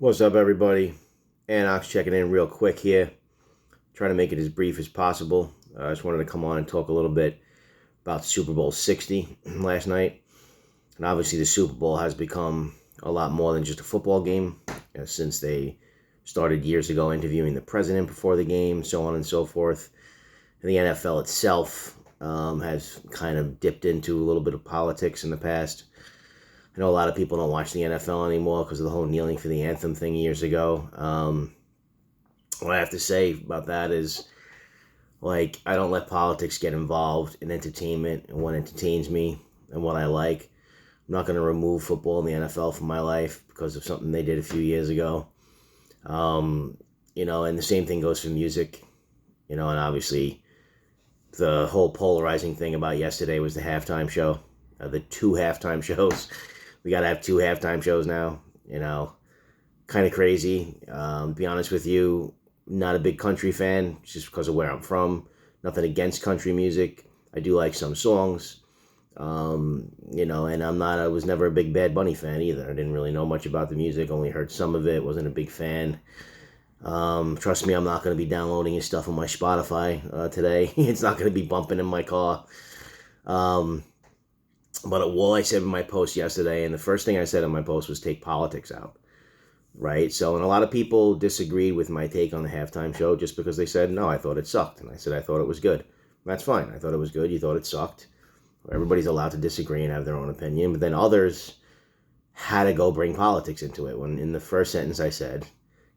What's up, everybody? Anox checking in real quick here. Trying to make it as brief as possible. I just wanted to come on and talk a little bit about Super Bowl 60 last night. And obviously, the Super Bowl has become a lot more than just a football game, since they started years ago interviewing the president before the game, so on and so forth. And the NFL itself has kind of dipped into a little bit of politics in the past. I know a lot of people don't watch the NFL anymore because of the whole kneeling for the anthem thing years ago. What I have to say about that is, I don't let politics get involved in entertainment and what entertains me and what I like. I'm not going to remove football and the NFL from my life because of something they did a few years ago. And the same thing goes for music, and obviously the whole polarizing thing about yesterday was the halftime show, the two halftime shows. We got to have two halftime shows now, kind of crazy. To be honest with you, not a big country fan, just because of where I'm from. Nothing against country music. I do like some songs, and I was never a big Bad Bunny fan either. I didn't really know much about the music, only heard some of it, wasn't a big fan. Trust me, I'm not going to be downloading his stuff on my Spotify today. It's not going to be bumping in my car. But all I said in my post yesterday, and the first thing I said in my post was take politics out, right? So, and a lot of people disagreed with my take on the halftime show just because they said, no, I thought it sucked. And I said, I thought it was good. That's fine. I thought it was good. You thought it sucked. Everybody's allowed to disagree and have their own opinion. But then others had to go bring politics into it. When in the first sentence I said,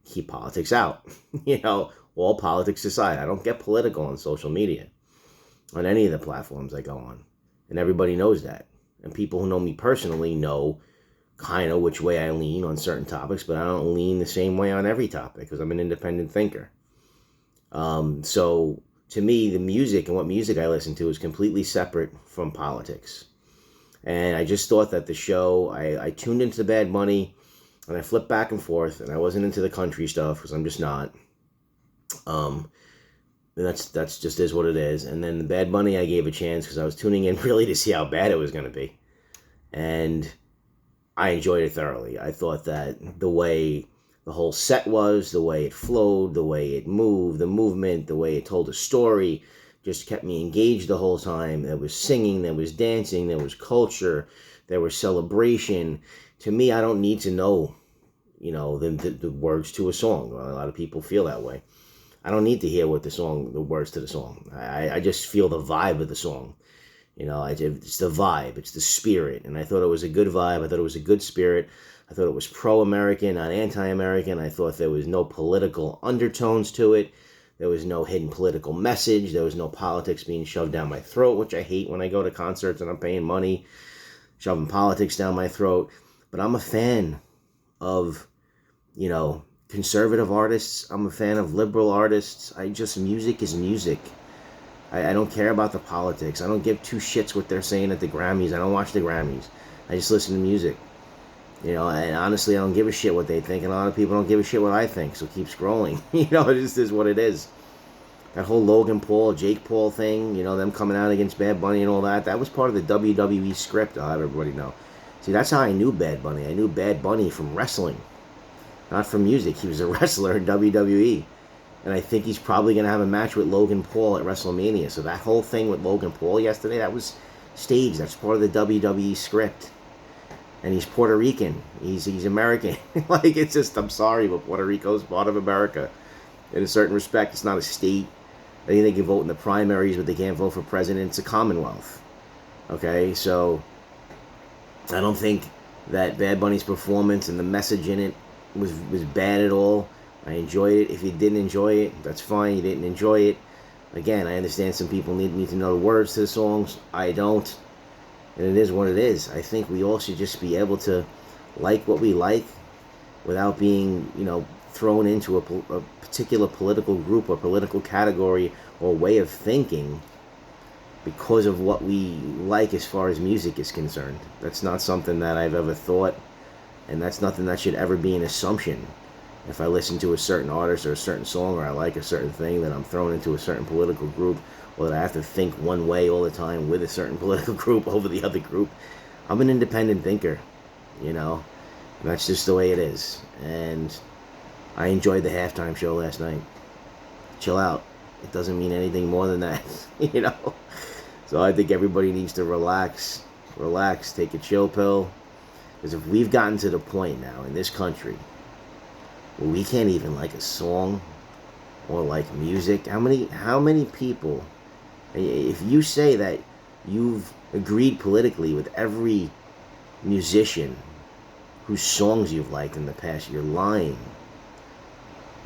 keep politics out. All politics aside. I don't get political on social media, on any of the platforms I go on. And everybody knows that. And people who know me personally know kind of which way I lean on certain topics, but I don't lean the same way on every topic because I'm an independent thinker. So to me, the music and what music I listen to is completely separate from politics. And I just thought that the show, I tuned into Bad Bunny and I flipped back and forth, and I wasn't into the country stuff because I'm just not. And that's just is what it is. And then the Bad Bunny I gave a chance because I was tuning in really to see how bad it was going to be. And I enjoyed it thoroughly. I thought that the way the whole set was, the way it flowed, the way it moved, the movement, the way it told a story, just kept me engaged the whole time. There was singing, there was dancing, there was culture, there was celebration. To me, I don't need to know, the words to a song. A lot of people feel that way. I don't need to hear the words to the song. I just feel the vibe of the song. It's the vibe, it's the spirit. And I thought it was a good vibe. I thought it was a good spirit. I thought it was pro-American, not anti-American. I thought there was no political undertones to it. There was no hidden political message. There was no politics being shoved down my throat, which I hate when I go to concerts and I'm paying money, shoving politics down my throat. But I'm a fan of, conservative artists. I'm a fan of liberal artists. Music is music. I don't care about the politics. I don't give two shits what they're saying at the Grammys. I don't watch the Grammys. I just listen to music. And honestly, I don't give a shit what they think, and a lot of people don't give a shit what I think, so keep scrolling. It just is what it is. That whole Logan Paul, Jake Paul thing, them coming out against Bad Bunny and all that was part of the WWE script, I'll have everybody know. See, that's how I knew Bad Bunny. I knew Bad Bunny from wrestling, not from music. He was a wrestler in WWE. And I think he's probably going to have a match with Logan Paul at WrestleMania. So that whole thing with Logan Paul yesterday, that was staged. That's part of the WWE script. And he's Puerto Rican. He's American. It's just, I'm sorry, but Puerto Rico's part of America. In a certain respect, it's not a state. I think they can vote in the primaries, but they can't vote for president. It's a commonwealth. Okay, so I don't think that Bad Bunny's performance and the message in it was bad at all. I enjoyed it. If you didn't enjoy it, that's fine. You didn't enjoy it. Again, I understand some people need to know the words to the songs. I don't. And it is what it is. I think we all should just be able to like what we like without being, thrown into a particular political group or political category or way of thinking because of what we like as far as music is concerned. That's not something that I've ever thought, and that's nothing that should ever be an assumption. If I listen to a certain artist or a certain song or I like a certain thing, that I'm thrown into a certain political group, or that I have to think one way all the time with a certain political group over the other group. I'm an independent thinker, And that's just the way it is. And I enjoyed the halftime show last night. Chill out. It doesn't mean anything more than that, you know. So I think everybody needs to relax, take a chill pill. Because if we've gotten to the point now in this country where we can't even like a song or like music, how many people, if you say that you've agreed politically with every musician whose songs you've liked in the past, you're lying.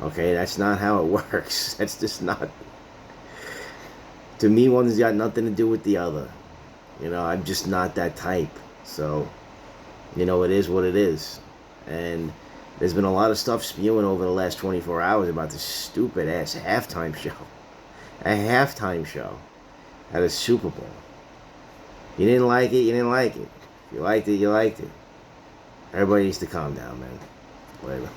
Okay, that's not how it works. That's just not. To me, one's got nothing to do with the other. You know, I'm just not that type. So, you know, it is what it is. And there's been a lot of stuff spewing over the last 24 hours about this stupid ass halftime show. A halftime show at a Super Bowl. You didn't like it, you didn't like it. If you liked it, you liked it. Everybody needs to calm down, man. Later.